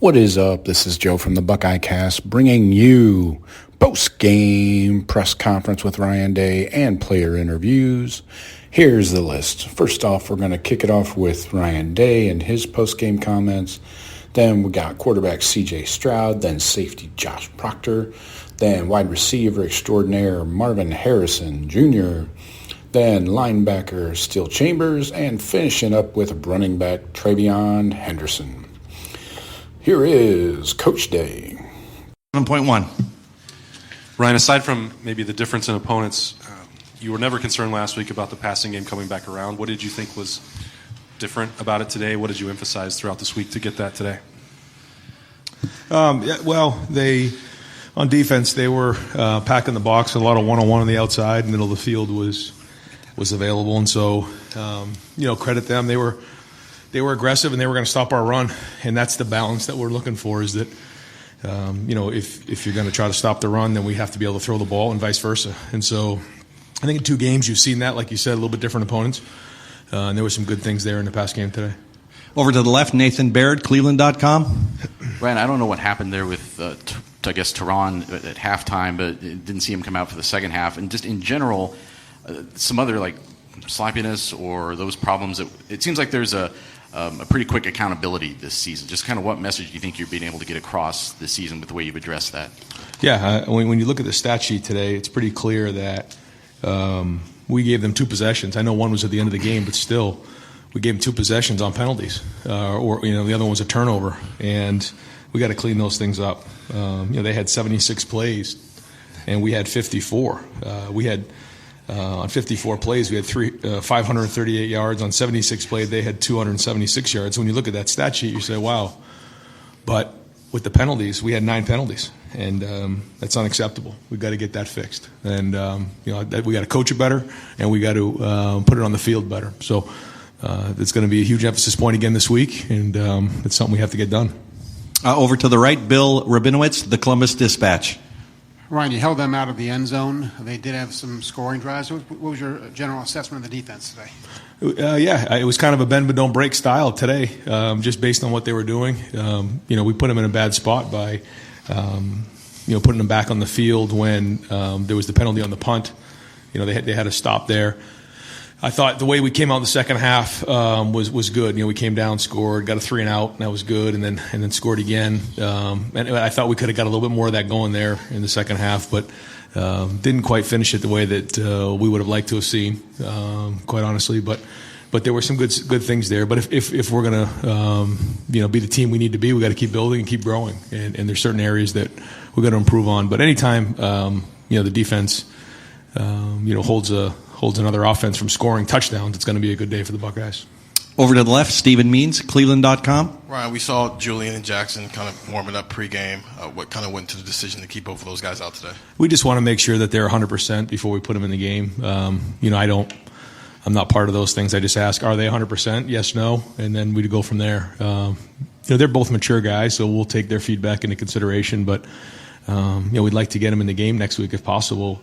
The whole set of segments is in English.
What is up? This is Joe from the Buckeye Cast bringing you post-game press conference with Ryan Day and player interviews. Here's the list. First off, we're going to kick it off with Ryan Day and his post-game comments. Then we got quarterback C.J. Stroud, then safety Josh Proctor, then wide receiver extraordinaire Marvin Harrison Jr., then linebacker Steele Chambers, and finishing up with running back TreVeyon Henderson. Here is Coach Day. 7.1. Ryan, aside from maybe the difference in opponents, you were never concerned last week about the passing game coming back around. What did you think was different about it today? What did you emphasize throughout this week to get that today? On defense, they were packing the box with a lot of one-on-one on the outside. Middle of the field was available, and so credit them. They were aggressive, and they were going to stop our run, and that's the balance that we're looking for. Is that if you're going to try to stop the run, then we have to be able to throw the ball, and vice versa. And so, I think in two games you've seen that, like you said, a little bit different opponents, and there were some good things there in the past game today. Over to the left, Nathan Baird, Cleveland.com. Ryan, I don't know what happened there with, I guess, Tehran at halftime, but it didn't see him come out for the second half. And just in general, some other sloppiness or those problems. It seems like there's a pretty quick accountability this season. Just kind of what message do you think you're being able to get across this season with the way you've addressed that? Yeah, when you look at the stat sheet today, it's pretty clear that we gave them two possessions. I know one was at the end of the game, but still, we gave them two possessions on penalties, the other one was a turnover, and we got to clean those things up. They had 76 plays, and we had 54. On 54 plays, we had 538 yards. On 76 plays, they had 276 yards. When you look at that stat sheet, you say, wow. But with the penalties, we had 9 penalties, and that's unacceptable. We've got to get that fixed. And, we got to coach it better, and we got to put it on the field better. So it's going to be a huge emphasis point again this week, and it's something we have to get done. Over to the right, Bill Rabinowitz, the Columbus Dispatch. Ryan, you held them out of the end zone. They did have some scoring drives. What was your general assessment of the defense today? It was kind of a bend but don't break style today, just based on what they were doing. We put them in a bad spot by, putting them back on the field when there was the penalty on the punt. They had a stop there. I thought the way we came out in the second half was good. We came down, scored, got a 3-and-out, and that was good, and then scored again. And I thought we could have got a little bit more of that going there in the second half, but didn't quite finish it the way that we would have liked to have seen, quite honestly. But there were some good things there. But if we're going to be the team we need to be, we got to keep building and keep growing. And there's certain areas that we got to improve on. But anytime the defense holds another offense from scoring touchdowns, it's going to be a good day for the Buckeyes. Over to the left, Stephen Means, Cleveland.com. Ryan, we saw Julian and Jackson kind of warming up pregame. What kind of went to the decision to keep both of those guys out today? We just want to make sure that they're 100% before we put them in the game. I'm not part of those things. I just ask, are they 100%? Yes, no, and then we go from there. They're both mature guys, so we'll take their feedback into consideration. But we'd like to get them in the game next week if possible.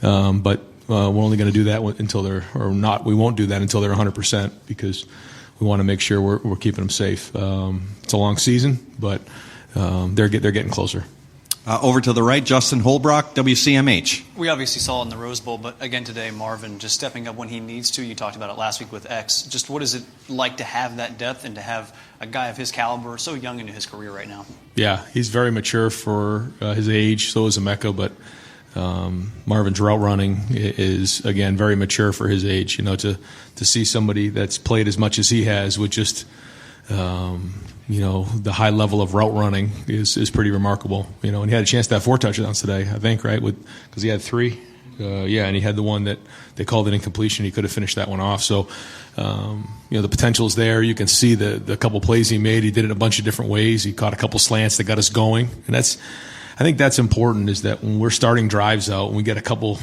But we're only going to do that until they're, or not. We won't do that until they're 100% because we want to make sure we're keeping them safe. It's a long season, but they're getting closer. Over to the right, Justin Holbrook, WCMH. We obviously saw it in the Rose Bowl, but again today, Marvin just stepping up when he needs to. You talked about it last week with X. Just what is it like to have that depth and to have a guy of his caliber so young into his career right now? Yeah, he's very mature for his age. So is Emeka, but Marvin's route running is, again, very mature for his age. To see somebody that's played as much as he has with just the high level of route running is pretty remarkable. And he had a chance to have 4 touchdowns today, I think, right? Because he had 3. And he had the one that they called an incompletion. He could have finished that one off. So, the potential's there. You can see the couple plays he made. He did it a bunch of different ways. He caught a couple slants that got us going, and I think that's important, is that when we're starting drives out and we get a couple,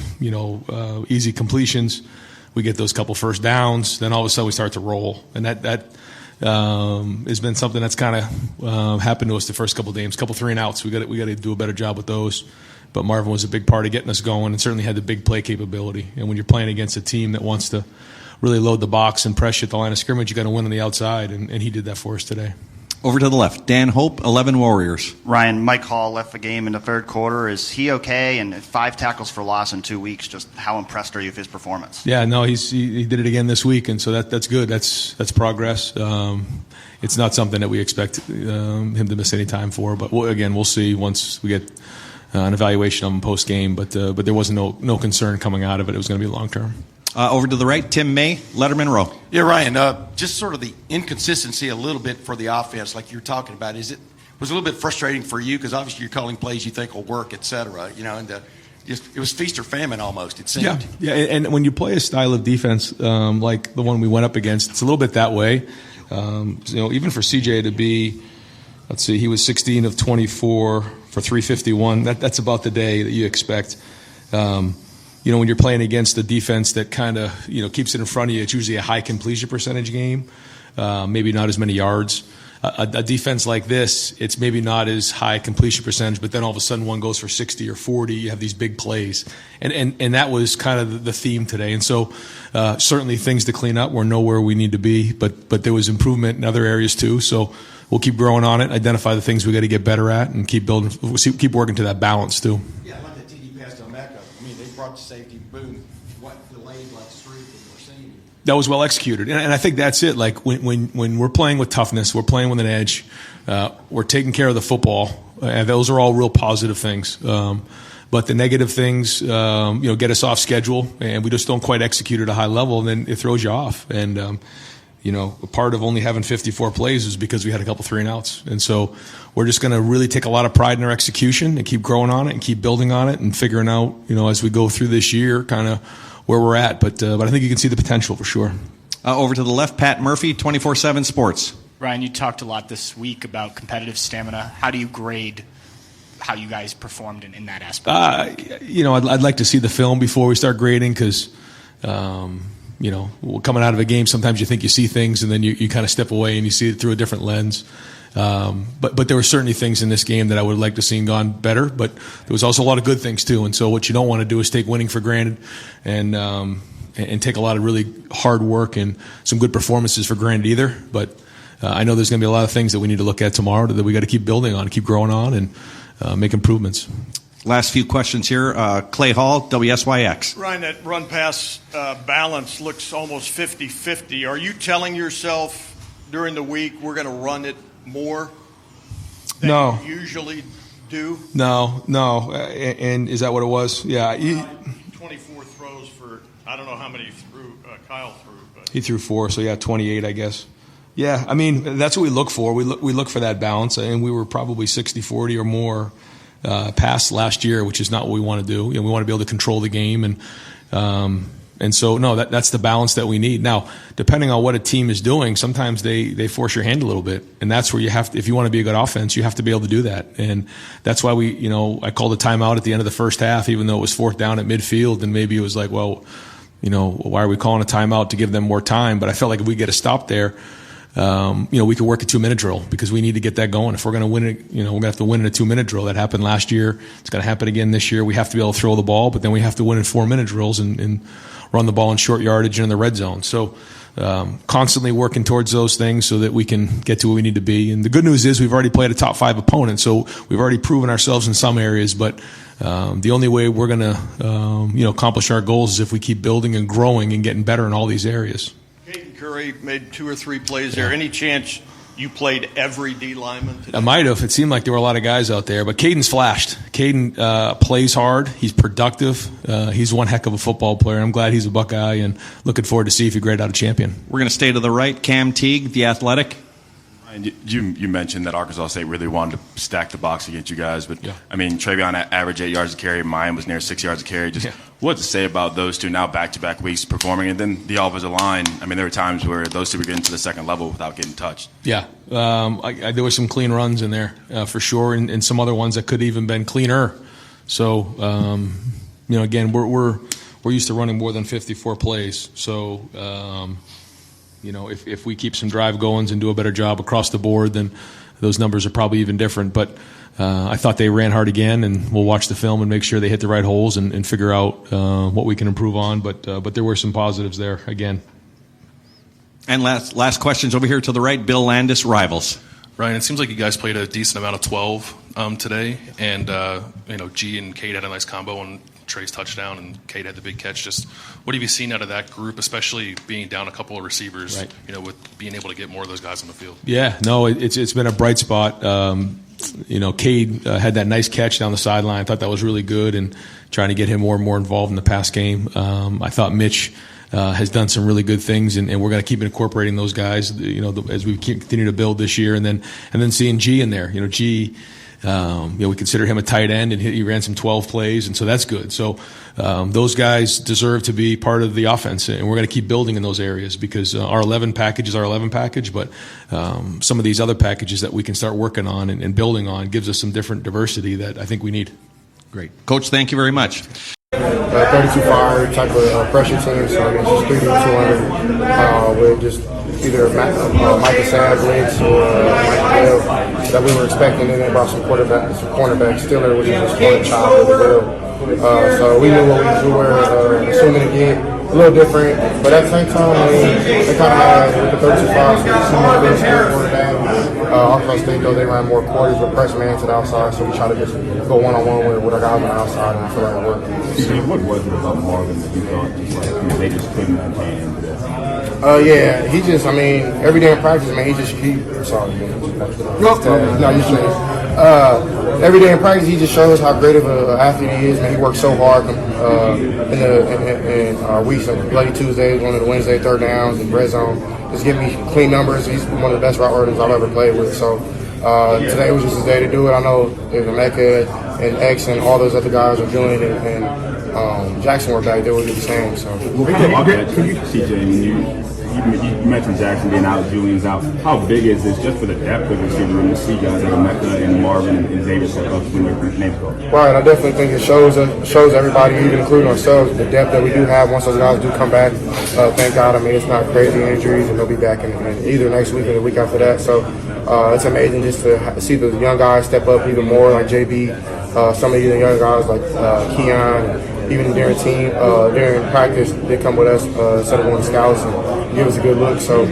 easy completions, we get those couple first downs, then all of a sudden we start to roll. And that has been something that's kind of happened to us the first couple of games, couple 3-and-outs. We got to do a better job with those. But Marvin was a big part of getting us going and certainly had the big play capability. And when you're playing against a team that wants to really load the box and press you at the line of scrimmage, you got to win on the outside, and he did that for us today. Over to the left, Dan Hope, 11 Warriors. Ryan, Mike Hall left the game in the third quarter. Is he okay? And 5 tackles for loss in 2 weeks. Just how impressed are you with his performance? Yeah, no, he did it again this week, and so that's good. That's progress. It's not something that we expect him to miss any time for, but we'll see once we get an evaluation of him post game. But there was no concern coming out of it. It was going to be long term. Over to the right, Tim May, Letterman Row. Yeah, Ryan, just sort of the inconsistency a little bit for the offense, like you're talking about. Was it a little bit frustrating for you? Because obviously you're calling plays you think will work, et cetera. And it was feast or famine almost, it seemed. Yeah, and when you play a style of defense like the one we went up against, it's a little bit that way. Even for CJ to be, let's see, he was 16 of 24 for 351. That's about the day that you expect. When you're playing against a defense that kind of, keeps it in front of you, it's usually a high completion percentage game, maybe not as many yards. A defense like this, it's maybe not as high completion percentage, but then all of a sudden one goes for 60 or 40. You have these big plays. And that was kind of the theme today. And so certainly things to clean up. We're nowhere we need to be, but there was improvement in other areas too. So we'll keep growing on it, identify the things we got to get better at, and keep working to that balance too. Yeah, like that TD pass to Mecca. They brought the safety, boom, delayed like streak, and we're seeing it. That was well executed, and I think that's it. Like when we're playing with toughness, we're playing with an edge, we're taking care of the football, and those are all real positive things. But the negative things, get us off schedule, and we just don't quite execute at a high level, and then it throws you off. And a part of only having 54 plays is because we had a couple 3-and-outs. And so we're just going to really take a lot of pride in our execution and keep growing on it and keep building on it and figuring out, as we go through this year, kind of where we're at. But I think you can see the potential for sure. Over to the left, Pat Murphy, 24/7 Sports. Ryan, you talked a lot this week about competitive stamina. How do you grade how you guys performed in that aspect? I'd like to see the film before we start grading because coming out of a game, sometimes you think you see things and then you kind of step away and you see it through a different lens. But there were certainly things in this game that I would have liked to see gone better, but there was also a lot of good things too. And so what you don't want to do is take winning for granted and take a lot of really hard work and some good performances for granted either. But I know there's going to be a lot of things that we need to look at tomorrow that we got to keep building on, keep growing on, and make improvements. Last few questions here. Clay Hall, WSYX. Ryan, that run-pass balance looks almost 50-50. Are you telling yourself during the week we're going to run it more than you usually do? No. And is that what it was? Yeah. 24 throws for, I don't know how many Kyle threw. But. He threw 4, so 28, I guess. Yeah, that's what we look for. We look for that balance, and we were probably 60-40 or more past last year, which is not what we want to do. We want to be able to control the game, and so no, that's the balance that we need. Now, depending on what a team is doing, sometimes they force your hand a little bit, and that's where you have to, if you want to be a good offense, you have to be able to do that, and that's why I called a timeout at the end of the first half, even though it was 4th down at midfield, and maybe it was like, well, why are we calling a timeout to give them more time? But I felt like if we get a stop there. We could work a 2-minute drill because we need to get that going. If we're going to win it, we're going to have to win in a 2-minute drill. That happened last year. It's going to happen again this year. We have to be able to throw the ball, but then we have to win in 4-minute drills and run the ball in short yardage and in the red zone. So constantly working towards those things so that we can get to where we need to be. And the good news is we've already played a top 5 opponent, so we've already proven ourselves in some areas. But the only way we're going to accomplish our goals is if we keep building and growing and getting better in all these areas. Curry made 2 or 3 plays there. Any chance you played every D lineman today? I might have. It seemed like there were a lot of guys out there, but Caden's flashed. Caden plays hard. He's productive. He's one heck of a football player. I'm glad he's a Buckeye, and looking forward to see if he grades out a champion. We're going to stay to the right. Cam Teague, The Athletic. You mentioned that Arkansas State really wanted to stack the box against you guys, but TreVeyon averaged 8 yards a carry. Mine was near 6 yards a carry. What to say about those two now back-to-back weeks performing, and then the offensive line? There were times where those two were getting to the second level without getting touched. Yeah, there were some clean runs in there for sure, and some other ones that could even been cleaner. So again, we're used to running more than 54 plays. So. If we keep some drive goings and do a better job across the board, then those numbers are probably even different. But I thought they ran hard again, and we'll watch the film and make sure they hit the right holes and figure out what we can improve on. But there were some positives there again. And last questions over here to the right, Bill Landis, Rivals. Ryan, it seems like you guys played a decent amount of 12 today, and G and Cade had a nice combo on Trey's touchdown, and Cade had the big catch. Just what have you seen out of that group, especially being down a couple of receivers? Right. With being able to get more of those guys on the field. Yeah, no, it's been a bright spot. Cade had that nice catch down the sideline. I thought that was really good, and trying to get him more and more involved in the pass game. I thought Mitch has done some really good things, and we're going to keep incorporating those guys, as we continue to build this year, and then seeing G in there. G, we consider him a tight end, and he ran some 12 plays, and so that's good. So those guys deserve to be part of the offense, and we're going to keep building in those areas because our 11 package is our 11 package, but some of these other packages that we can start working on and building on gives us some different diversity that I think we need. Great. Coach, thank you very much. 32-5 type of pressure team, so it's just 3 200 with just either Micah Savage or Mike Bell that we were expecting, and they brought some cornerbacks. Stiller was just one child as well. So we knew what we were assuming to get. A little different, but at the same time, they kind of had with the 32-5, similar to this quarterback. Arkansas State, though, they ran more quarters with press man to the outside, so we try to just go one-on-one with our guys on the outside, and I feel like it worked. What was it about Marvin that you thought they just couldn't contain him today? Yeah, he just, every day in practice, man, every day in practice, he just shows how great of an athlete he is, man. He works so hard in our weeks of Bloody Tuesdays, one of the Wednesday third downs, and red zone. Just giving me clean numbers. He's one of the best route runners I've ever played with. So today was just his day to do it. I know Emeka and X and all those other guys are doing it, and Jackson were back there with the same. So. CJ, you mentioned Jackson being out, Julian's out. How big is this just for the depth of the receiver room to see guys like Emeka and Marvin and Xavier step up when your names go? Right, I definitely think it shows everybody, even including ourselves, the depth that we do have once those guys do come back. Thank God, it's not crazy injuries, and they'll be back in either next week or the week after that. So it's amazing just to see the young guys step up even more, like JB, some of the young guys like Keon. Even during practice, they come with us instead of going to scouts and give us a good look. So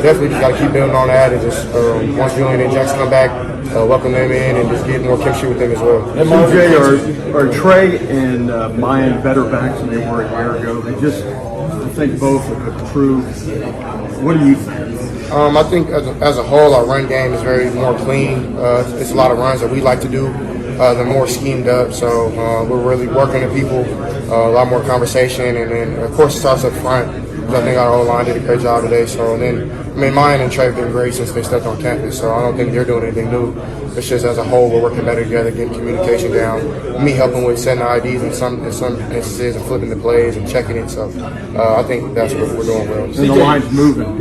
definitely just got to keep building on that, and just once Julian and Jackson come back, welcome them in and just get more chemistry with them as well. And CJ, are Trey and Mayan better backs than they were a year ago? They just, I think, both improved. What do you think? I think as a whole, our run game is very more clean. It's a lot of runs that we like to do. They're more schemed up, so we're really working with people, a lot more conversation, and then of course it starts up front. I think our O-line did a great job today. So, and then Mayan and Trey have been great since they stepped on campus. So I don't think they're doing anything new. It's just as a whole we're working better together, getting communication down. Me helping with setting IDs in some instances and flipping the plays and checking it. So I think that's what we're doing well. And the line's moving.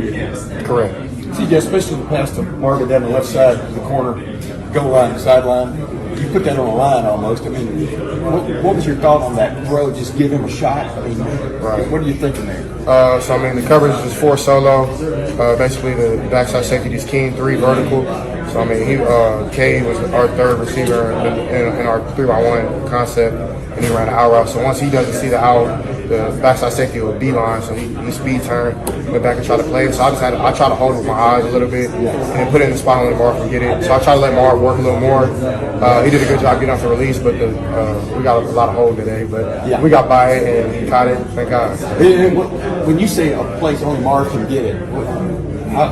Correct. CJ, especially the pass to Marvin down the left side of the corner, goal line, sideline. You put that on a line almost. What was your thought on that throw? Just give him a shot. Right. What are you thinking there? The coverage is 4 solo. Basically, the backside safety is King 3 vertical. So Cade was our third receiver in our 3-by-1 concept, and he ran an out route. So once he doesn't see the out, the backside safety will beeline. So he speed turned, went back and tried to play it. So I try to hold it with my eyes a little bit and put it in the spot and let Marv get it. So I try to let Marv work a little more. He did a good job getting off the release, but we got a lot of hold today. But we got by it and he caught it. Thank God. When you say a place only Marv can get it, how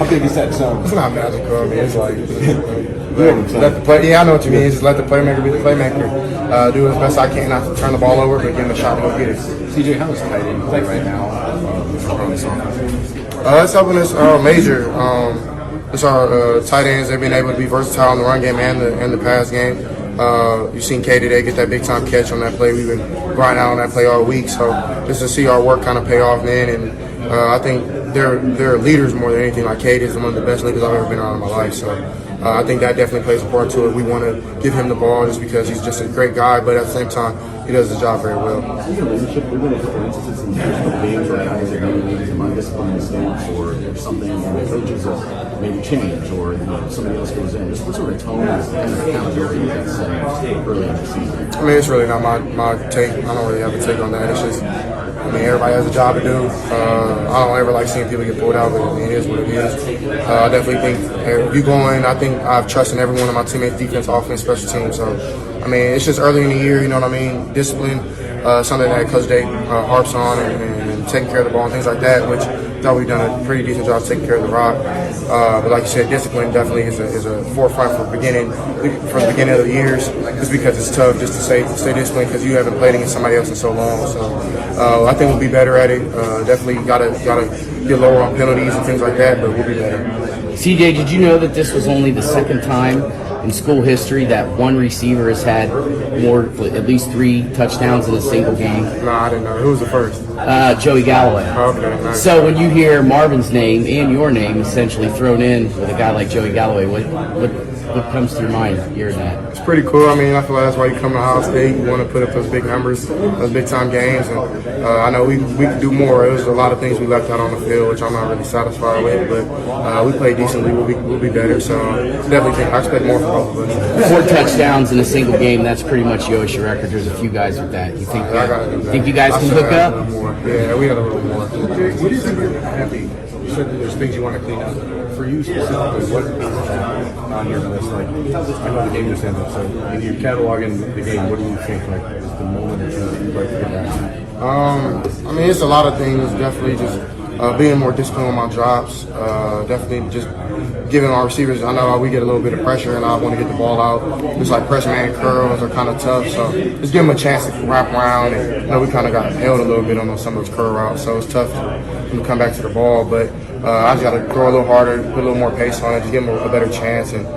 big is that zone? It's not magical. It's like let the play. Yeah, I know what you mean. Just let the playmaker be the playmaker. Do as best I can not to turn the ball over, but give him a shot to go get it. CJ, how is tight end play right now? It's helping us major. It's our tight ends. They've been able to be versatile in the run game and the pass game. You've seen K today get that big time catch on that play. We've been grinding out on that play all week. So just to see our work kind of pay off, man. And I think they're leaders more than anything. Like Cade is one of the best leaders I've ever been around in my life. So I think that definitely plays a part to it. We want to give him the ball just because he's just a great guy, but at the same time, he does his job very well. Leadership, we've been in a couple instances in the first couple games where guys are maybe undisciplined mistakes, or there's something in the coaches that maybe change, or somebody else goes in. Just what sort of tone is kind of accountability that's setting early in the season? I mean, it's really not my take. I don't really have a take on that. It's just, I mean, everybody has a job to do. I don't ever like seeing people get pulled out, but I mean, it is what it is. I definitely think if you go in, I think I have trust in every one of my teammates, defense, offense, special teams. So, I mean, it's just early in the year, you know what I mean? Discipline, something that Coach Day harps on, and taking care of the ball and things like that, which I thought we've done a pretty decent job taking care of the rock. But like you said, discipline definitely is a forefront for the beginning of the years, just because it's tough just to stay disciplined because you haven't played against somebody else in so long. So I think we'll be better at it. Definitely gotta get lower on penalties and things like that, but we'll be better. CJ, did you know that this was only the second time in school history that one receiver has had at least 3 touchdowns in a single game? No, I didn't know. Who was the first? Joey Galloway. Okay, nice. So when you hear Marvin's name and your name essentially thrown in with a guy like Joey Galloway, what comes to your mind hearing that? It's pretty cool. I mean, I feel like that's why you come to Ohio State. You want to put up those big numbers, those big-time games. And I know we could do more. There's a lot of things we left out on the field, which I'm not really satisfied with. But we played decently. We'll be better. So definitely think I expect more from both of us. 4 touchdowns in a single game, that's pretty much Yoshi record. There's a few guys with that. You think you guys can hook up? Yeah, we got a little more. What do you think you're happy? You said that there's things you want to clean up. For you specifically, what on your list? Like, I know the game just ended, so in your cataloging the game, what do you think is the moment that you'd like to get back to? I mean, it's a lot of things. Definitely just being more disciplined on my drops. Definitely just giving our receivers. I know we get a little bit of pressure, and I want to get the ball out. It's like press man curls are kind of tough, so just give them a chance to wrap around. And we kind of got held a little bit on some of those curl routes, so it's tough to come back to the ball. But I just got to throw a little harder, put a little more pace on it, just give them a better chance, and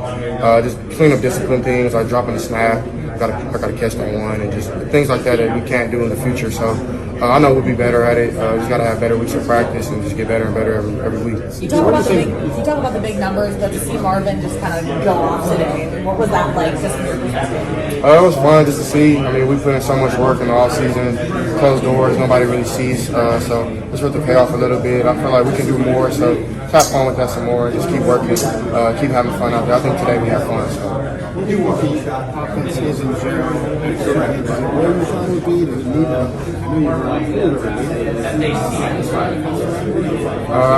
just clean up discipline things like dropping the snap. I got to catch that one, and just things like that we can't do in the future. So I know we'll be better at it. Just got to have better weeks of practice and just get better and better every week. You talk about the big numbers, but to see Marvin just kind of go off today, what was that like? Just from your perspective? It was fun just to see. I mean, we put in so much work in the off season, closed doors, nobody really sees. So it's worth the payoff a little bit. I feel like we can do more. So have fun with that some more. Just keep working, keep having fun out there. I think today we had fun. So. What do you want the offense is in general? Where you thought would be the need I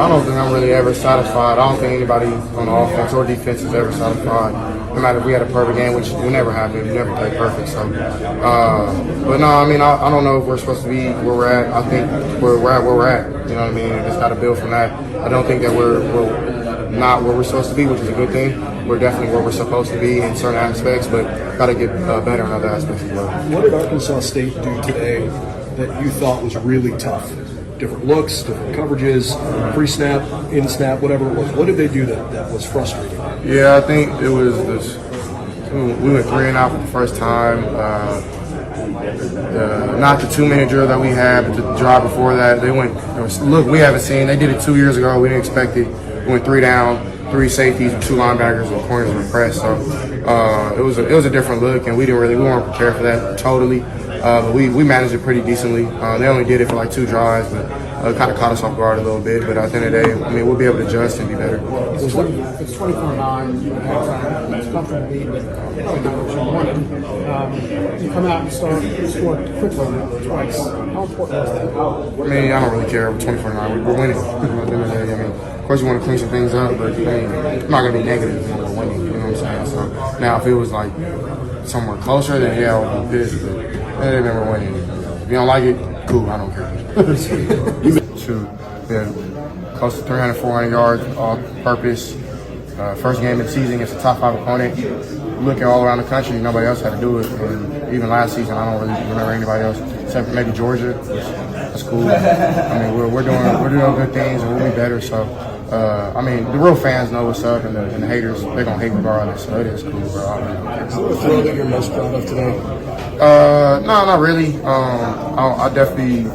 don't think I'm really ever satisfied. I don't think anybody on offense or defense is ever satisfied. No matter if we had a perfect game, which will never happen. We never play perfect. So, but no, I mean, I don't know if we're supposed to be where we're at. I think we're at where we're at. You know what I mean? Just got to build from that. I don't think that we're not where we're supposed to be, which is a good thing. We're definitely where we're supposed to be in certain aspects, but got to get better in other aspects as well. What did Arkansas State do today that you thought was really tough? Different looks, different coverages, pre-snap, in-snap, whatever it was. What did they do that was frustrating? Yeah, I think it was this. We went 3 and out for the first time. Not the 2-minute drill that we had, but the drive before that, they went. Look, we haven't seen. They did it 2 years ago. We didn't expect it. We went 3 down, 3 safeties, 2 linebackers, and corners were pressed. So it was a different look, and we weren't prepared for that totally. But we managed it pretty decently. They only did it for like 2 drives, but it kind of caught us off guard a little bit. But at the end of the day, I mean, we'll be able to adjust and be better. It's 24-9. It's comfortable lead, but probably not what you wanted. You come out and score quickly twice. How important was that? I mean, I don't really care. We're 24-9. We're winning. At the end of the day, I mean, of course you want to clean some things up, but I mean, I'm not going to be negative when we're winning. You know what I'm saying? So now, if it was like somewhere closer, then yeah, I would be pissed. But they never winning. If you don't like it, cool. I don't care. Shoot, yeah, close to 300, 400 yards, all purpose. First game of the season against a top 5 opponent. Looking all around the country, nobody else had to do it. And even last season, I don't really remember anybody else except for maybe Georgia. That's cool. I mean, we're doing good things, and we'll be better. So, I mean, the real fans know what's up, and the haters, they're gonna hate regardless. So it is cool, bro. Is there a throw that you're most proud of today? No, not really. I definitely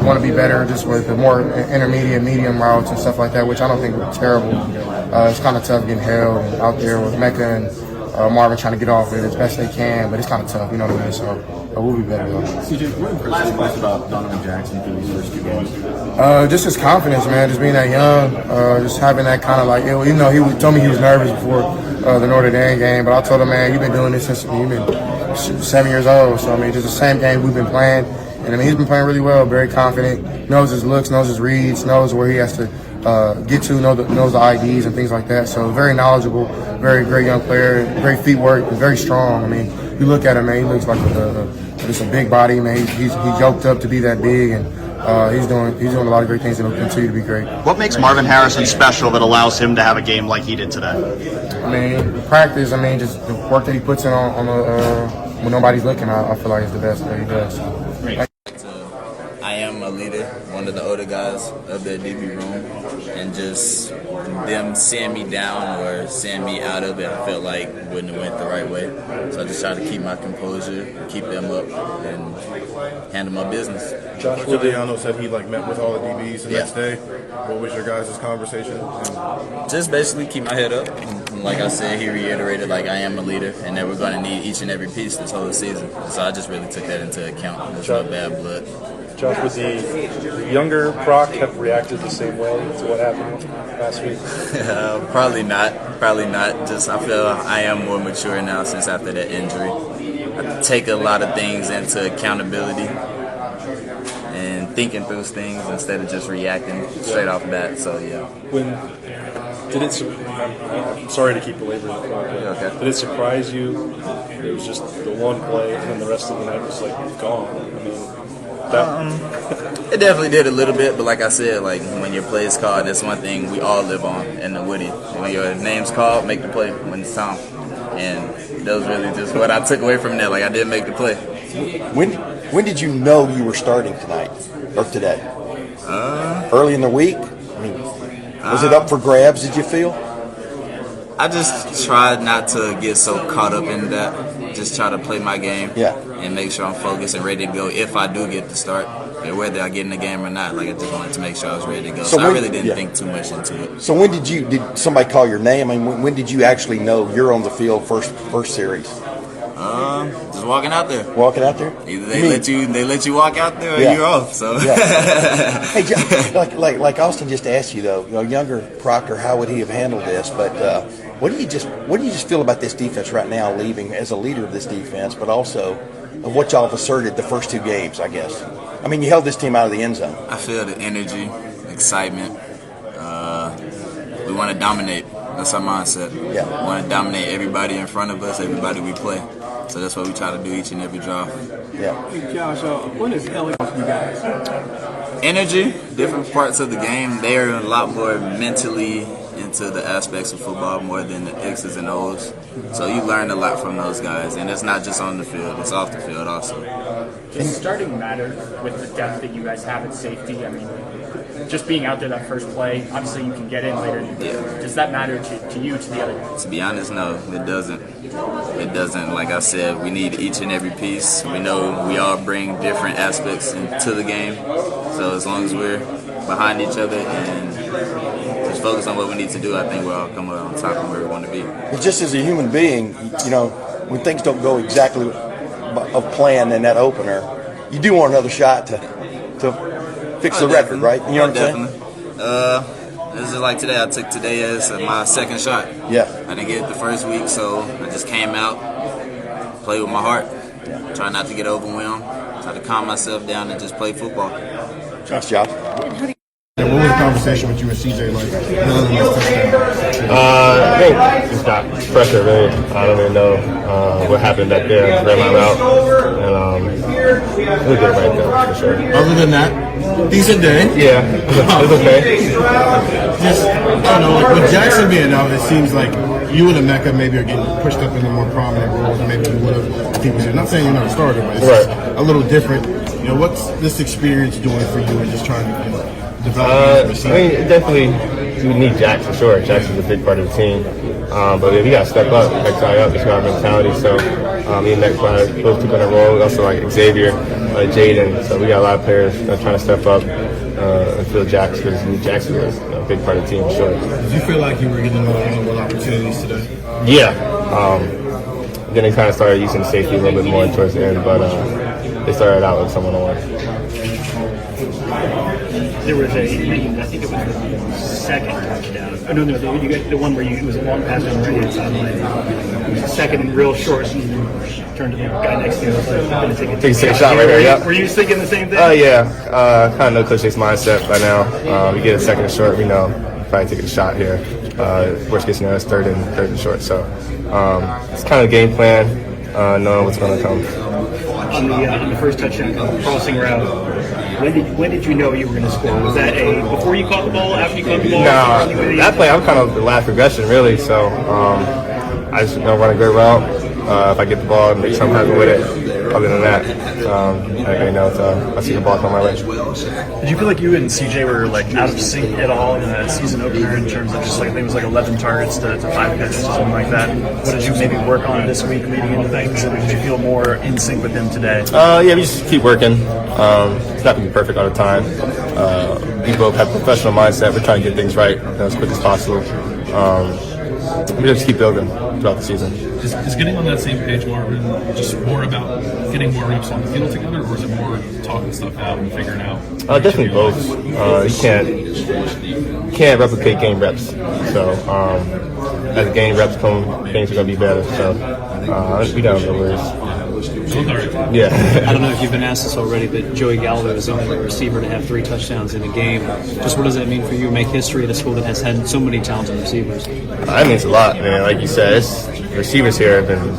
want to be better just with the more intermediate, medium routes and stuff like that, which I don't think was terrible. It's kind of tough getting held out there with Mecca and Marvin trying to get off it as best they can, but it's kind of tough, you know what I mean? So we'll be better though. CJ, what impressed you most about Donovan Jackson through these first 2 games? Just his confidence, man. Just being that young, just having that kind of like, even though he told me he was nervous before the Notre Dame game, but I told him, man, you've been doing this since you've been 7 years old. So I mean, just the same game we've been playing, and I mean, he's been playing really well, very confident, knows his looks, knows his reads, knows where he has to get to, knows the IDs and things like that. So very knowledgeable, very great young player, great feet work, and very strong. I mean, you look at him, man, he looks like just a big body, man. He's yoked up to be that big, and he's doing a lot of great things, and he'll continue to be great. What makes Marvin Harrison special that allows him to have a game like he did today? I mean, practice. I mean, just the work that he puts in on when nobody's looking. I feel like it's the best that he does. I am a leader, one of the older guys of the DB room, and just them seeing me down or seeing me out of it, I felt like wouldn't have went the right way. So I just tried to keep my composure, keep them up, and handle my business. Josh Williano said he met with all the DBs the next day. What was your guys' conversation? Just basically keep my head up. And like I said, he reiterated I am a leader and that we're going to need each and every piece this whole season. So I just really took that into account. There's no bad blood. Josh, would the younger Proc have reacted the same way to what happened last week? Probably not. Just I feel I am more mature now since after that injury. I take a lot of things into accountability and thinking through things instead of just reacting straight off bat. So yeah. I'm sorry to keep belaboring the point, but okay. Did it surprise you? It was just the one play, and then the rest of the night was gone. I mean. It definitely did a little bit, but like I said, when your play is called, that's one thing we all live on in the Woody. When your name's called, make the play when it's time. And that was really just what I took away from that. I did make the play. When did you know you were starting tonight or today? Early in the week? I mean, was it up for grabs? Did you feel? I just tried not to get so caught up in that. Just try to play my game and make sure I'm focused and ready to go if I do get to start, whether I get in the game or not. I just wanted to make sure I was ready to go. So I really didn't think too much into it. So when did somebody call your name? I mean, when did you actually know you're on the field first series? Just walking out there. Walking out there? Either they let you walk out there or you're off. So hey, like Austin just asked you though, younger Proctor, how would he have handled this? But what do you just feel about this defense right now, leaving as a leader of this defense, but also of what y'all have asserted the first 2 games, I guess? I mean, you held this team out of the end zone. I feel the energy, excitement. We want to dominate. That's our mindset. We want to dominate everybody in front of us, everybody we play. So that's what we try to do each and every drive. Hey, Josh, what is LA for you guys? Energy, different parts of the game. They're a lot more mentally into the aspects of football more than the X's and O's. So you learn a lot from those guys, and it's not just on the field, it's off the field also. Does starting matter with the depth that you guys have at safety? I mean, just being out there that first play, obviously you can get in later. Does that matter to you, to the other guys? To be honest, no, it doesn't. It doesn't. Like I said, we need each and every piece. We know we all bring different aspects into the game. So as long as we're behind each other and just focus on what we need to do, I think we'll all come on top of where we want to be. But just as a human being, when things don't go exactly of plan in that opener, you do want another shot to fix the record, right? You know what I'm saying? This is like today. I took today as my second shot. Yeah. I didn't get it the first week, so I just came out, play with my heart, try not to get overwhelmed, try to calm myself down and just play football. That's Josh. What was the conversation with you and CJ like? I think just got pressure, really. I don't even know what happened back there. Ran my route, and we did right there for sure. Other than that, decent day. Yeah, it's okay. Just, I don't know, with Jackson being out, it seems like you and Emeka maybe are getting pushed up into more prominent roles than maybe you would have if he was here. Not saying you're not a starter, but it's just a little different. What's this experience doing for you and just trying to develop? Definitely we need Jack for sure. Jackson's a big part of the team. But we got to step up, next guy up. It's our mentality. So me and next guy both took on a role. Also like Xavier, Jaden. So we got a lot of players trying to step up and fill Jackson because Jackson is a big part of the team for sure. Did you feel like you were getting one-on-one opportunities today? Yeah. then they kind of started using safety a little bit more towards the end, but they started out with someone on one. There was I think it was the second touchdown. Oh, no, you got the one where it was a long pass on the right-hand sideline. It was a second and real short, and you turned to the guy next to you. Like, I'm going to take a shot right there, yeah. Were you thinking the same thing? Yeah. Kind of know Coach Jake's mindset by now. We get a second and short, we know probably taking a shot here. Worst case scenario is third and short. So it's kind of game plan, knowing what's going to come. On the first touchdown, crossing route, when did you know you were going to score? Was that before you caught the ball, after you caught the ball? No, that play I'm kind of the last progression really. So I just run a great route. If I get the ball and make something happen with it. Other than that, I know I see the ball come my way. Did you feel like you and CJ were like out of sync at all in the season opener in terms of just like I think it was like 11 targets to 5 catches or something like that? What did you maybe work on this week leading into things? Did you feel more in sync with him today? Yeah, we just keep working. It's not going to be perfect all the time. We both have a professional mindset. We're trying to get things right as quick as possible. We just keep building throughout the season. Is getting on that same page, Marvin, just more about getting more reps on the field together, or is it more talking stuff out and figuring out? Definitely both. You can't replicate game reps. So as game reps come, things are going to be better. So we got no worries. Yeah. I don't know if you've been asked this already, but Joey Gallo is only a receiver to have 3 touchdowns in a game. Just what does that mean for you? Make history at a school that has had so many talented receivers. That means a lot, man. Like you said, receivers here have been,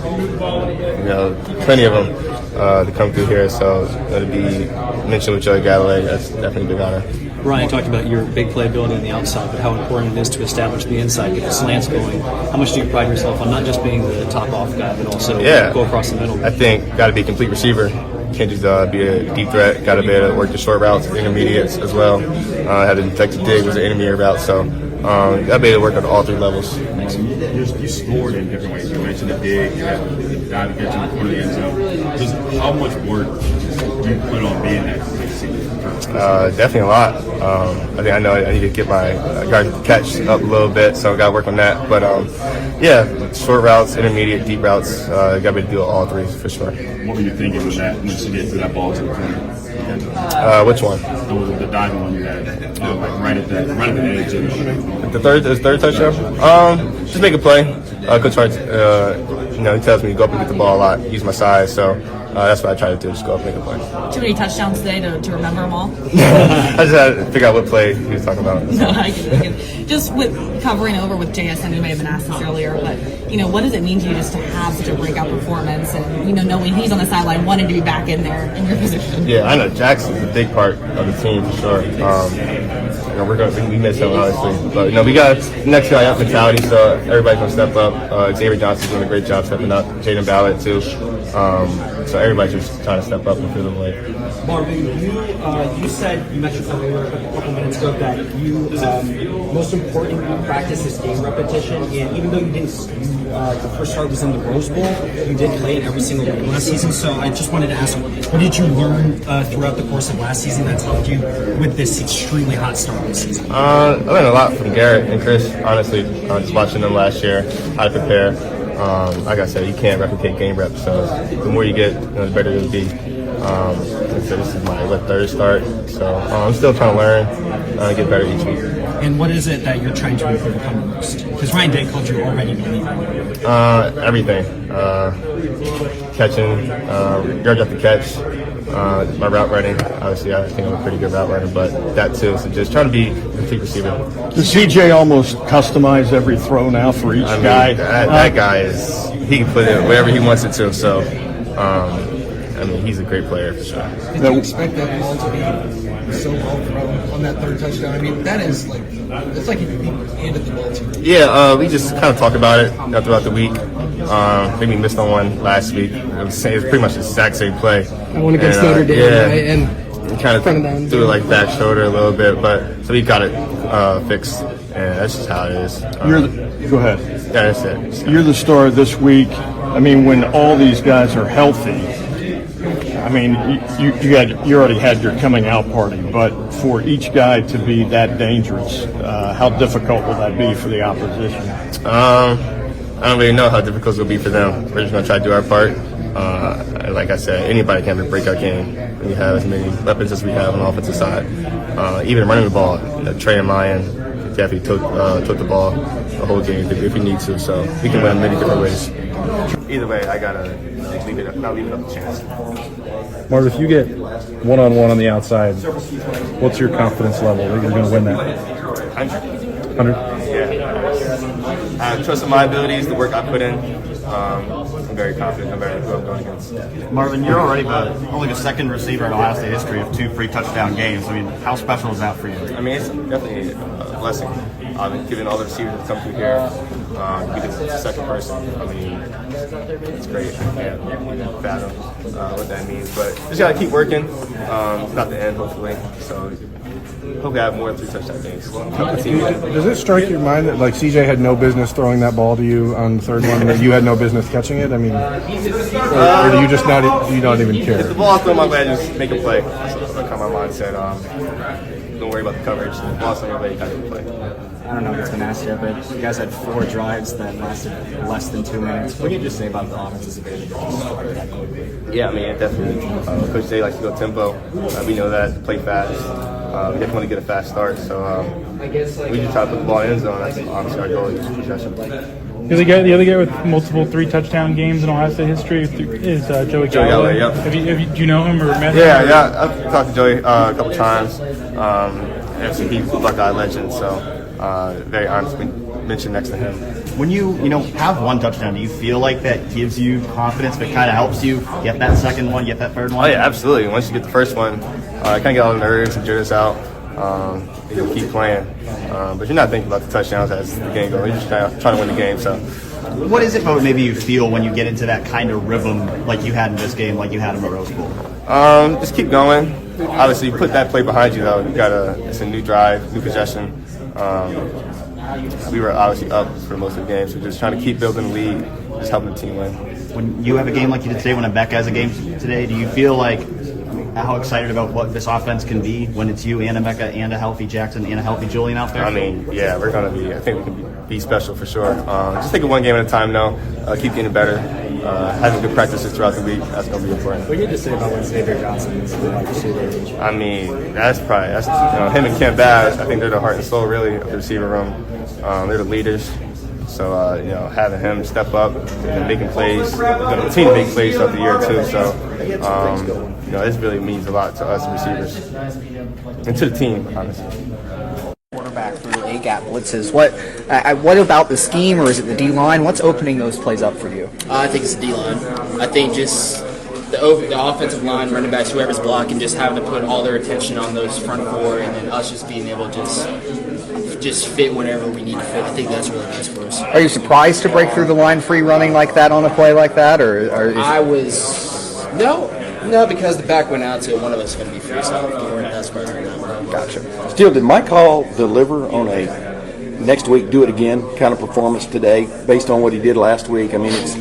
plenty of them to come through here. So to be mentioned with Joey Galloway, that's definitely a big honor. Ryan talked about your big playability on the outside, but how important it is to establish the inside, get the slants going. How much do you pride yourself on not just being the top-off guy, but also go across the middle? I think got to be a complete receiver. Can't just be a deep threat. Got to be able to work the short routes, the intermediates as well. Had to detect the dig was an intermediate route, so got to be able to work at all 3 levels. You scored in different ways. You mentioned the dig, you had the guy to get to the corner of the end zone. Just how much work do you put on being that receiver? Definitely a lot. I know I need to get my catch up a little bit, so I got to work on that. But short routes, intermediate, deep routes, got to be able to do all 3 for sure. What were you thinking with that once you get to that ball to the corner? Which one? The diving one you had, right at the edge of the third touchdown. Just make a play. Coach Hart, he tells me to go up and get the ball a lot, use my size, so that's what I try to do, just go up and make a play. Too many touchdowns today to remember them all? I just had to figure out what play he was talking about. No, I get it. Just with covering over with JSN, you may have been asked this earlier, but what does it mean to you just to have such a breakout performance and knowing he's on the sideline, wanting to be back in there in your position? Yeah, I know Jackson's a big part of the team for sure. We miss him obviously, but we got next guy up mentality, so everybody's gonna step up. Xavier Johnson's doing a great job stepping up. Jaden Ballard too. So everybody's just trying to step up and fill the way. Marvin, you said you mentioned earlier a couple minutes ago that you most important practice is game repetition, and even though you didn't, the first start was in the Rose Bowl, you didn't play it every single game last season. So I just wanted to ask, what did you learn throughout the course of last season that's helped you with this extremely hot start this season? I learned a lot from Garrett and Chris. Honestly, just watching them last year, how to prepare. Like I said, you can't replicate game reps, so the more you get, the better it'll be. So this is my 3rd start, so I'm still trying to learn, get better each week. And what is it that you're trying to improve upon the most? Because Ryan Day called you already believer. Everything. Catching, yards after catch, my route running. Obviously, I think I'm a pretty good route runner, but that too. So just trying to be a complete receiver. Does CJ almost customize every throw now for each guy? That guy he can put it wherever he wants it to. So, he's a great player for sure. Did you expect that ball to be so well thrown on that 3rd touchdown? I mean, that is it's like he handed the ball to you. Yeah, we just kind of talked about it throughout the week. Maybe missed on one last week. It was pretty much the exact same play. I want to get Notre Dame, right? And kind of threw it like back shoulder a little bit, but so we got it fixed, and that's just how it is. Go ahead. Yeah, that's it. You're the star this week. I mean, when all these guys are healthy, I mean, you already had your coming out party, but for each guy to be that dangerous, how difficult will that be for the opposition? I don't really know how difficult it'll be for them. We're just going to try to do our part. Like I said, anybody can have a breakout game when you have as many weapons as we have on the offensive side. Even running the ball, Trey and Mayan definitely took the ball the whole game if we need to. So we can win many different ways. Either way, I gotta not leave it up to chance. Marv, if you get one-on-one on the outside, what's your confidence level that you're going to win that? 100? Yeah. I trust in my abilities, the work I put in. I'm very confident no matter who I'm going against. Marvin, you're already only the second receiver in Ohio State history of 2 free touchdown games. I mean, how special is that for you? I mean, it's definitely a blessing. Given all the receivers that come through here, be the second person. I mean, it's great. I can't fathom what that means. But just got to keep working. It's not the end, hopefully. So hopefully I have more than 3 touchdown games. Does it strike your mind that like CJ had no business throwing that ball to you on the third one, that you had no business catching it? I mean, or do you just not? You don't even care? If the ball's thrown my way, I just make a play. So that's kind of my mindset. Don't worry about the coverage. If the ball's thrown your way, you got to play. I don't know if it's been asked yet, but you guys had 4 drives that lasted less than 2 minutes. What can you just say about the offense's ability to start that quickly? Yeah, I mean, definitely. Coach Jay likes to go tempo. We know that, to play fast. We definitely want to get a fast start. So we just try to put the ball in the end zone. That's honestly our goal, each possession. The other guy with multiple 3 touchdown games in Ohio State history is Joey Galloway. Yep. Do you know him or met him? Yeah. I've talked to Joey a couple times. Actually, he's a Buckeye legend, so very honest. We mentioned next to him. When you have 1 touchdown, do you feel like that gives you confidence, but kind of helps you get that second one, get that third one? Oh yeah, absolutely. Once you get the first one, kind of get all the nerves and jitters out. You keep playing, but you're not thinking about the touchdowns as the game goes. You're just trying to win the game. So, what is it about maybe you feel when you get into that kind of rhythm like you had in this game, like you had in the Rose Bowl? Just keep going. Obviously, you put that play behind you though. It's a new drive, new possession. We were obviously up for most of the game, so just trying to keep building the lead, just helping the team win. When you have a game like you did today, when Rebecca has a game today, do you feel like how excited about what this offense can be when it's you and Emeka and a healthy Jackson and a healthy Julian out there? I mean, yeah, we're going to be. I think we can be special for sure. Just take it one game at a time now. Keep getting better. Having good practices throughout the week. That's going to be important. What can you just say about what Xavier Johnson is like receiver? I mean, that's him and Kent Bass. I think they're the heart and soul really of the receiver room. They're the leaders. So, having him step up and making plays, the team make plays throughout the year too. So, this really means a lot to us receivers and to the team, honestly. Quarterback through A-gap blitzes. What about the scheme, or is it the D-line? What's opening those plays up for you? I think it's the D-line. I think just the offensive line, running backs, whoever's blocking, just having to put all their attention on those front 4, and then us just being able to just fit whenever we need to fit. I think that's really nice for us. Are you surprised to break through the line free running like that on a play like that, or I was no, because the back went out, so one of us is going to be free, so we weren't that surprised right now. Gotcha. Steele, did Mike Hall deliver on a next week, do it again kind of performance today based on what he did last week? I mean, it's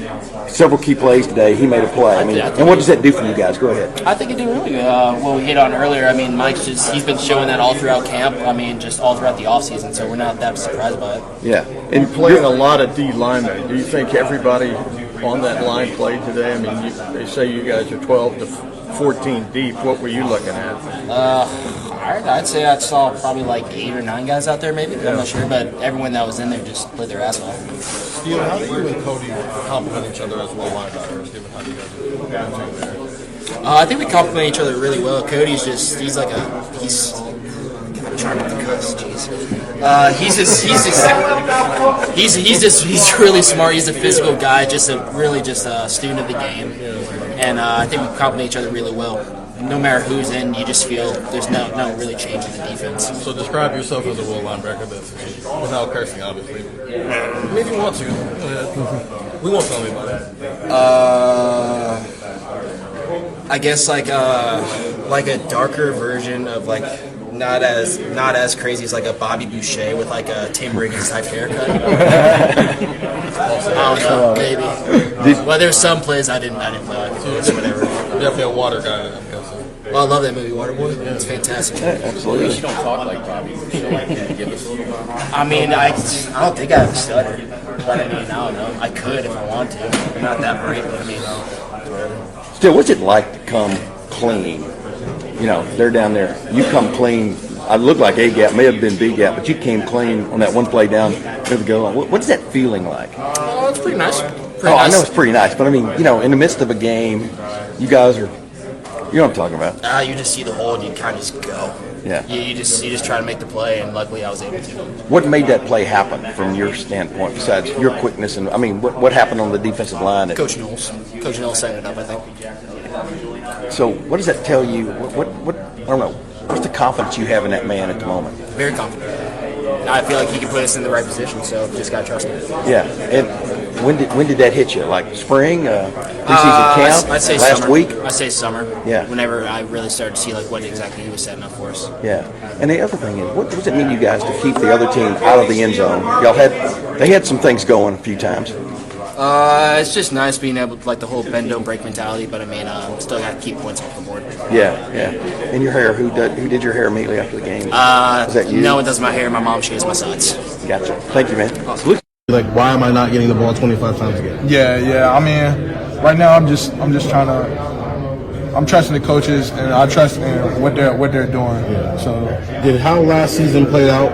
several key plays today. He made a play. I mean, and what does that do for you guys? Go ahead. I think it did really good. What we hit on earlier, I mean, Mike's he's been showing that all throughout camp. I mean, just all throughout the offseason, so we're not that surprised by it. Yeah. And you're playing a lot of D linemen. Do you think everybody on that line played today? I mean, they say you guys are 12 to 14 deep. What were you looking at? I'd say I saw probably like 8 or 9 guys out there, maybe. Yeah. I'm not sure, but everyone that was in there just played their ass off. Steele, how do you and Cody complement each other as well linebackers? Given how you guys are there? I think we complement each other really well. Cody's he's I'm trying not to cuss. Jeez. He's really smart. He's a physical guy, just a student of the game, and I think we complement each other really well. No matter who's in, you just feel there's no really change in the defense. So describe yourself as a will linebacker without cursing, obviously. Maybe you want to. We won't tell anybody. I guess like a darker version of like not as crazy as like a Bobby Boucher with like a Tim Riggins type haircut. I don't know, maybe. Well, there's some plays I didn't play. Whatever. Definitely a water guy. Well, I love that movie, Waterboy. It's fantastic. Absolutely. You don't talk like Bobby. I mean, I don't think I have a stutter. But I mean, I don't know. I could if I want to. I'm not that bright, but I mean. Still, what's it like to come clean? You know, they're down there. You come clean. I look like A gap, may have been B gap, but you came clean on that one play down near the goal line. What's that feeling like? Oh, it's pretty nice. I know it's pretty nice, but I mean, you know, in the midst of a game, you guys are, you know what I'm talking about. You just see the hole and you kind of just go. Yeah. You just try to make the play, and luckily I was able to. What made that play happen from your standpoint, besides your quickness? And I mean, what happened on the defensive line? Coach Knowles set it up, I think. So what does that tell you? What I don't know. What's the confidence you have in that man at the moment? Very confident. I feel like he can put us in the right position, so just gotta trust him. Yeah. And when did that hit you? Like spring, preseason camp, I'd say last summer. week? I'd say summer. Yeah. Whenever I really started to see like what exactly he was setting up for us. Yeah. And the other thing is, what does it mean you guys to keep the other team out of the end zone? They had some things going a few times. It's just nice being able to, like, the whole bend don't break mentality, but I mean, still got to keep points off the board. Yeah. And your hair, who did your hair immediately after the game? Was that you? No one does my hair. My mom shaves my sides. Gotcha. Thank you, man. Awesome. Like, why am I not getting the ball 25 times a game? Yeah. I mean, right now I'm just trying to. I'm trusting the coaches, and I trust in what they're doing. Yeah. So, did how last season played out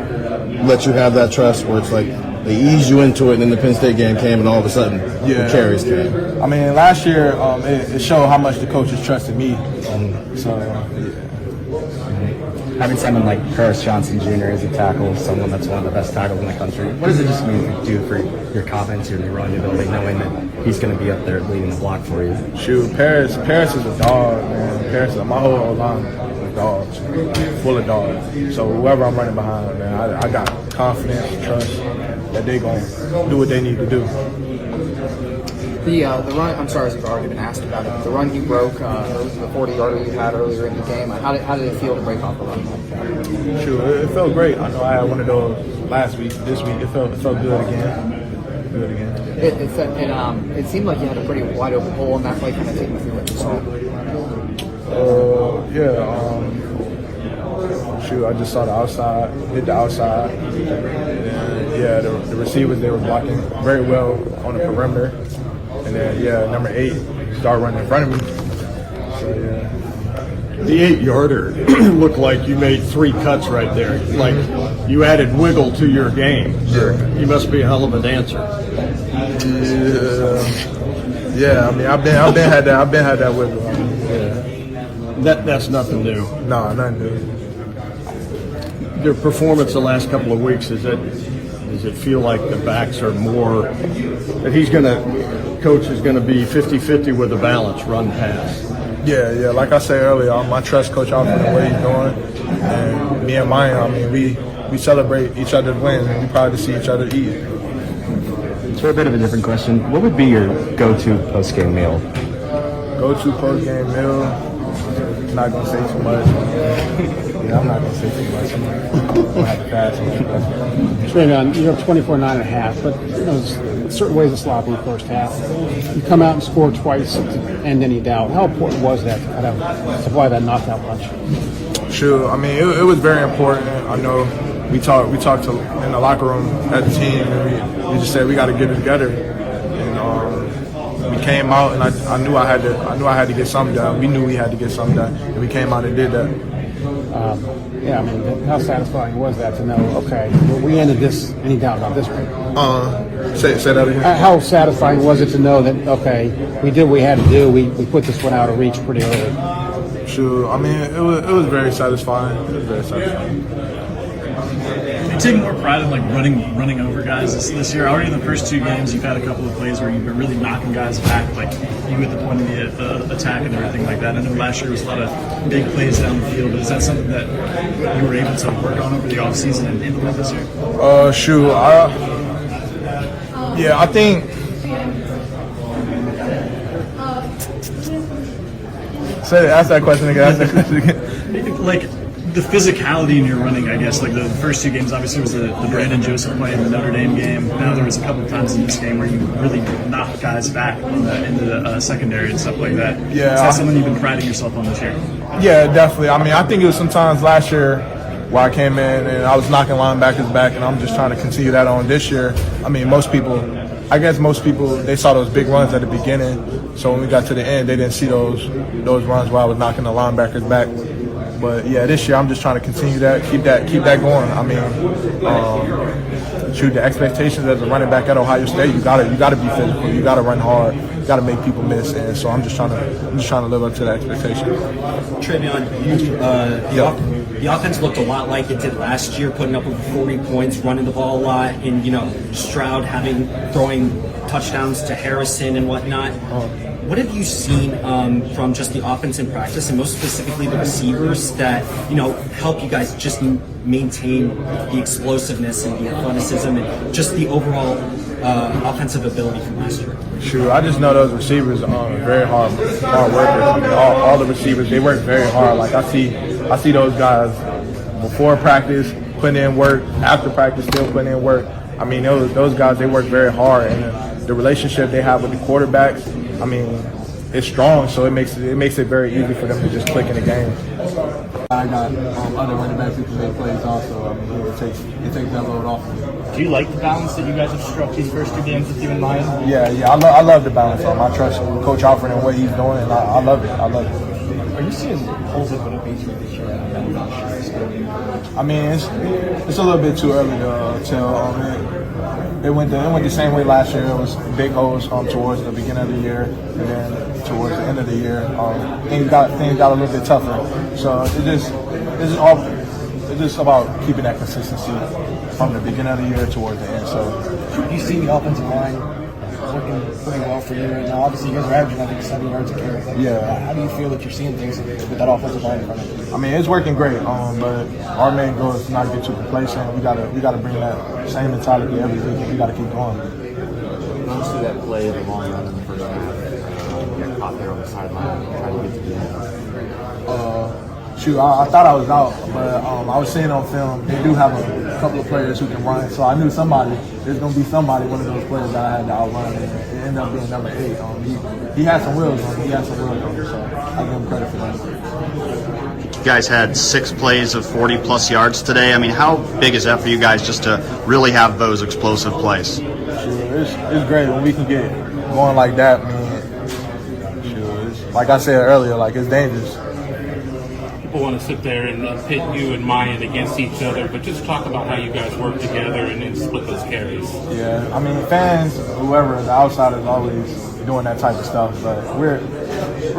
let you have that trust, where it's like they eased you into it, and then the Penn State game came, and all of a sudden the carries came? I mean, last year it showed how much the coaches trusted me. So, having someone like Harris Johnson Jr. as a tackle, someone that's one of the best tackles in the country, what does it just mean to do for your confidence in your run ability, knowing that he's going to be up there leading the block for you? Shoot, Paris is a dog, man. Paris, my whole line is dogs, full of dogs. So whoever I'm running behind, man, I got confidence, trust that they gonna do what they need to do. The run, I'm sorry if you've already been asked about it. The run you broke, the 40-yarder you had earlier in the game, how did it feel to break off the run like that? Sure, it felt great. I know I had one of those last week. This week, it felt good again. Good again. It seemed like you had a pretty wide open hole in that play. Kind of take me through what you saw. Shoot, I just saw the outside, hit the outside. And, the receivers, they were blocking very well on the perimeter. And then, number 8 started running in front of me. So, The 8-yarder looked like you made 3 cuts right there. Like you added wiggle to your game. You must be a hell of a dancer. Yeah. I mean, I've been had that wiggle. That's nothing new. No, nothing new. Your performance the last couple of weeks, does it feel like the backs are more that coach is going to be 50-50 with the balance, run pass? Yeah. Like I said earlier, I trust Coach Alford and what he's doing. And me and Maya, I mean, we celebrate each other's wins, and we probably see each other eat. For a bit of a different question, what would be your go-to post-game meal? Go-to post-game meal? I'm not going to say too much. I'm not going to say too much. I'm going to have to pass on that. TreVeyon, you're up 24-9.5, but there's certain ways of sloppy in the first half. You come out and score twice to end any doubt. How important was that to kind of supply that knockout punch? Sure. I mean, it was very important. I know we talked in the locker room as a team, and we just said we got to get it together. And we came out, and I knew I had to get something done. We knew we had to get something done, and we came out and did that. I mean, how satisfying was that to know, okay, we ended this, any doubt about this one? Say that again. How satisfying was it to know that, okay, we did what we had to do, we put this one out of reach pretty early? Sure. I mean, it was very satisfying. It was very satisfying. Do you take more pride in like running over guys this year? Already in the first 2 games, you've had a couple of plays where you've been really knocking guys back, like you at the point of the attack and everything like that. I know last year was a lot of big plays down the field, but is that something that you were able to work on over the offseason and implement this year? Sure. I think. Ask that question again. Like, the physicality in your running, I guess, like the first 2 games obviously was the Brandon Joseph play in the Notre Dame game. Now there was a couple of times in this game where you really knocked guys back into the secondary and stuff like that. Yeah. Is that something you've been priding yourself on this year? Yeah, definitely. I mean, I think it was sometimes last year where I came in and I was knocking linebackers back, and I'm just trying to continue that on this year. I mean, most people, they saw those big runs at the beginning, so when we got to the end, they didn't see those runs where I was knocking the linebackers back. But yeah, this year I'm just trying to continue that, keep that going. I mean, the expectations as a running back at Ohio State, you gotta be physical, you gotta run hard, you gotta make people miss, and so I'm just trying to live up to that expectation. TreVeyon, the offense looked a lot like it did last year, putting up over 40 points, running the ball a lot, and Stroud throwing touchdowns to Harrison and whatnot. What have you seen from just the offense in practice, and most specifically the receivers that help you guys just maintain the explosiveness and the athleticism and just the overall offensive ability from last year? Sure, I just know those receivers are very hard workers. I mean, all the receivers, they work very hard. Like I see those guys before practice putting in work, after practice still putting in work. I mean, those guys, they work very hard, and the relationship they have with the quarterbacks, I mean, it's strong, so it makes it very easy for them to just click in the game. I got other running backs who can make plays also. I mean, it takes that load off. Do you like the balance that you guys have struck these first 2 games with you in mind? Yeah, I love the balance. I trust Coach Alfred and what he's doing, and I love it. Are you seeing holes in the basement this year? I mean, it's a little bit too early to tell. It went the same way last year. It was big holes towards the beginning of the year, and then towards the end of the year, things got a little bit tougher. So it's just about keeping that consistency from the beginning of the year towards the end. So you see the offensive line working pretty well for you right now. Obviously, you guys are averaging, I think, 7 yards a carry. Yeah. How do you feel that you're seeing things with that offensive line in front of you? I mean, it's working great, but our main goal is to not get too complacent. We gotta bring that same mentality every week, and we gotta keep going. Obviously, that play of the long run in the first half, you got caught there on the sideline trying to get to the end. I thought I was out, but I was seeing on film they do have a couple of players who can run, so I knew there's going to be one of those players that I had to outrun, and it ended up being number 8. He had some wheels on him, so I give him credit for that. You guys had 6 plays of 40-plus yards today. I mean, how big is that for you guys just to really have those explosive plays? Sure, it's great when we can get going like that, man. Sure, like I said earlier, it's dangerous. People want to sit there and pit you and Mayan against each other, but just talk about how you guys work together and then split those carries. Yeah, I mean, fans, whoever, the outsiders always doing that type of stuff, but we're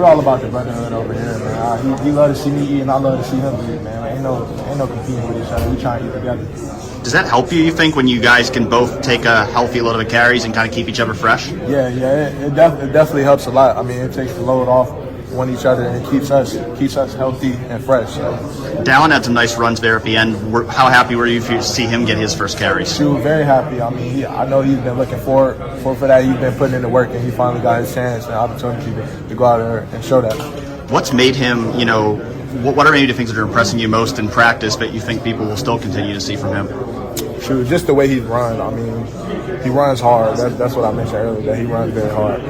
all about the brotherhood over here, man. He love to see me eat, and I love to see him eat, man. Ain't no competing with each other. We try and eat together. Does that help you think, when you guys can both take a healthy load of the carries and kind of keep each other fresh? Yeah, it definitely helps a lot. I mean, it takes the load off on each other, and it keeps us healthy and fresh. So. Dallin had some nice runs there at the end. How happy were you to see him get his first carries? Very happy. I mean, I know he's been looking for that. He's been putting in the work, and he finally got his chance and opportunity to go out there and show that. What's made him, what are maybe the things that are impressing you most in practice that you think people will still continue to see from him? Sure, just the way he's run. I mean, he runs hard. That's what I mentioned earlier, that he runs very hard.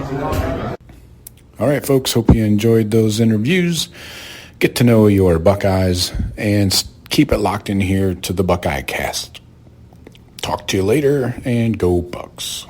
All right, folks, hope you enjoyed those interviews. Get to know your Buckeyes and keep it locked in here to the Buckeye Cast. Talk to you later, and go Bucks.